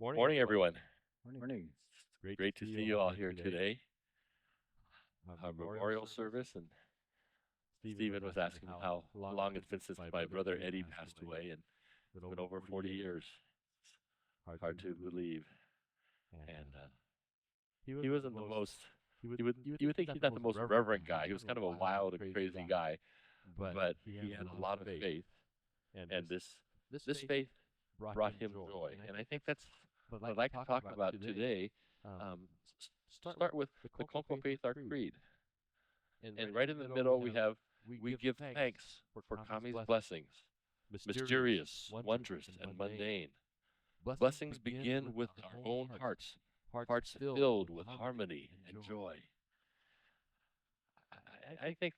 Morning, everyone. Morning. Great to see you all here today. Our memorial service, and Stephen was asking me how long it's been since my brother Eddie passed away, and it's been over 40 years. It's hard to believe. And he wasn't the most. You would think he's not the most reverent guy. He was kind of a wild and crazy guy, but he had a lot of faith, and this faith brought him joy. And I think that's what I'd like to talk about today. Start with the Konko Faith, our creed. And right in the middle, we give thanks for Kami's blessings, mysterious, wondrous, and mundane. Blessings begin with our own hearts, hearts filled with harmony and joy. I think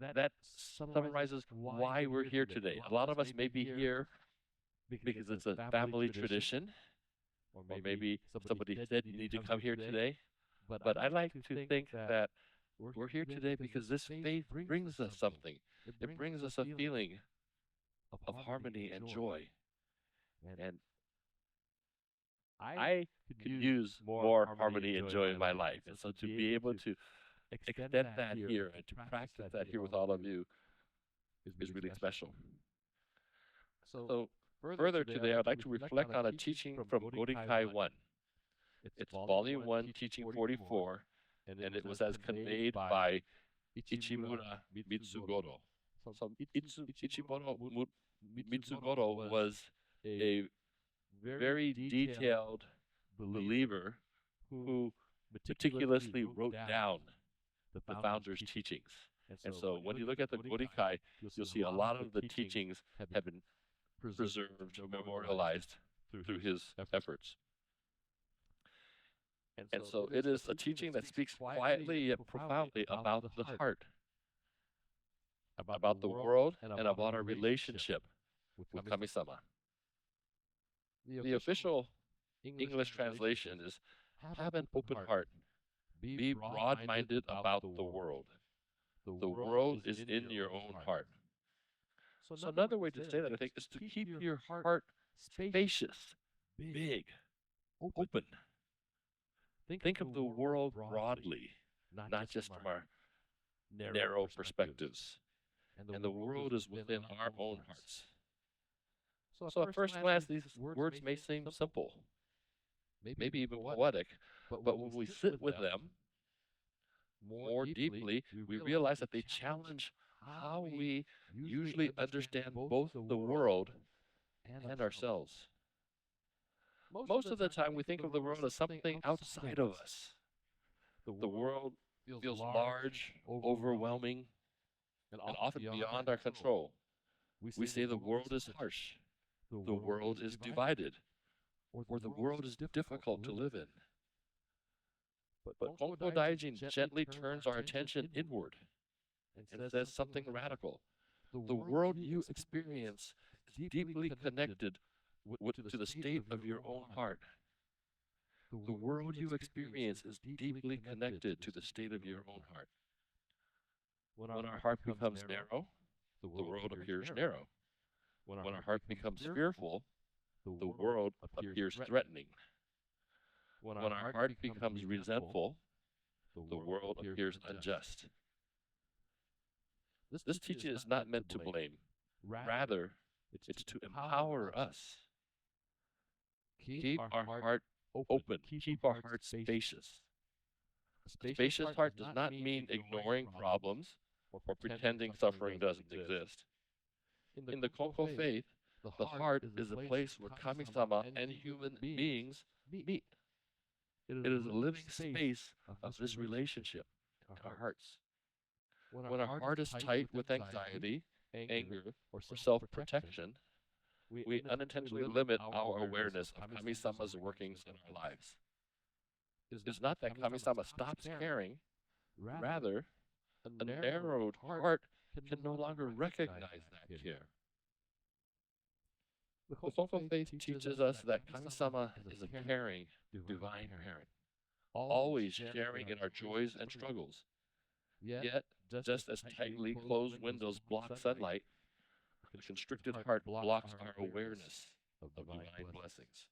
that summarizes why we're here today. A lot of us may be here because it's a family tradition, or maybe somebody said you need to come here today. But I like to think that we're here today because this faith brings us something. It brings us a feeling of harmony and joy. And I could use more harmony and joy in my life. And so to be able to extend that here and to practice that here with all of you is really special. So further today, I'd like to reflect on a teaching from Godikai 1. It's Volume 1, Teaching 44, and it was as conveyed by Ichimura Mitsugoro. So Ichimura Mitsugoro was a very detailed believer who meticulously wrote down the founder's teachings. And so when you look at the Godikai, you'll see a lot of the teachings have been preserved, memorialized through his efforts. And so it is a teaching that speaks quietly yet profoundly about the heart, about the world, and about our relationship with Kami-sama. The official English translation is, have an open heart, be broad-minded about the world. The world is in your own heart. So another way to say that, I think, is to keep your heart spacious, big, open. Think of the world broadly, not just from our narrow perspectives. And the world is within our own hearts. So at first glance, these words may seem simple, maybe even poetic, but when we sit with them more deeply, we realize that they challenge how we usually understand both the world and ourselves. Most of the time, we think of the world as something outside of us. The world feels large, overwhelming, and often beyond our control. We say the world is harsh, the world is divided, or the world is difficult to live in. But Konko Daijin gently turns our attention inward and says something radical. The world you experience is deeply connected to the state of your own heart. The world you experience is deeply connected to the state of your own heart. When our heart becomes narrow, the world appears narrow. When our heart becomes fearful, the world appears threatening. When our heart becomes resentful, the world appears unjust. This teaching is not meant to blame. Rather, it's to empower us. Keep our heart open. Keep our heart spacious. A spacious heart does not mean ignoring problems or pretending suffering doesn't exist. In the Konko faith, the heart is a place where Kami-sama and human beings meet. It is a living space of this relationship, our hearts. When our heart is tight with anxiety, anger, or self-protection, we unintentionally limit our awareness of Kami-sama's workings in our lives. It is not that Kami-sama stops caring, rather, a narrowed heart can no longer recognize that care. The Konko faith teaches us that Kami-sama is a caring, divine parent, always sharing in our joys and struggles. Yet, just as tightly closed windows block sunlight, the constricted heart blocks our awareness of divine blessings.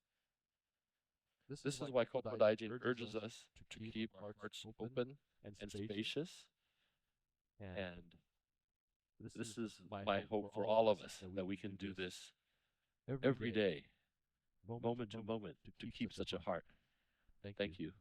This is why Konko urges us to keep our hearts open and spacious. And this is my hope for all of us, that we can do this every day, moment to moment, to keep such a heart. Thank you.